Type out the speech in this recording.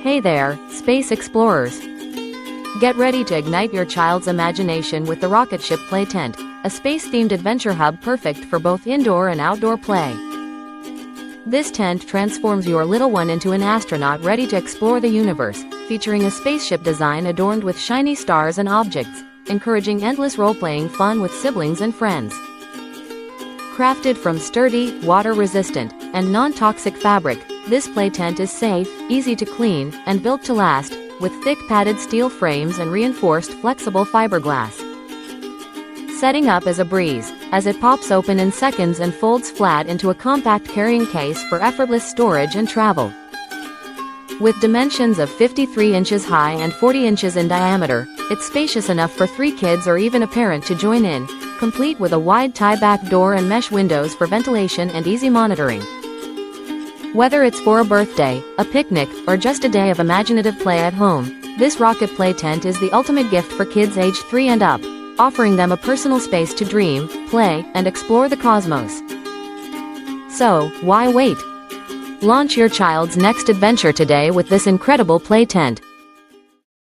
Hey there, space explorers! Get ready to ignite your child's imagination with the Rocket Ship Play Tent, a space-themed adventure hub perfect for both indoor and outdoor play. This tent transforms your little one into an astronaut ready to explore the universe, featuring a spaceship design adorned with shiny stars and objects, encouraging endless role-playing fun with siblings and friends. Crafted from sturdy, water-resistant, and non-toxic fabric, this play tent is safe, easy to clean, and built to last, with thick padded steel frames and reinforced flexible fiberglass. Setting up is a breeze, as it pops open in seconds and folds flat into a compact carrying case for effortless storage and travel. With dimensions of 53 inches high and 40 inches in diameter, it's spacious enough for 3 kids or even a parent to join in, complete with a wide tie-back door and mesh windows for ventilation and easy monitoring. Whether it's for a birthday, a picnic, or just a day of imaginative play at home, this Rocket Play Tent is the ultimate gift for kids aged 3 and up, offering them a personal space to dream, play, and explore the cosmos. So, why wait? Launch your child's next adventure today with this incredible play tent.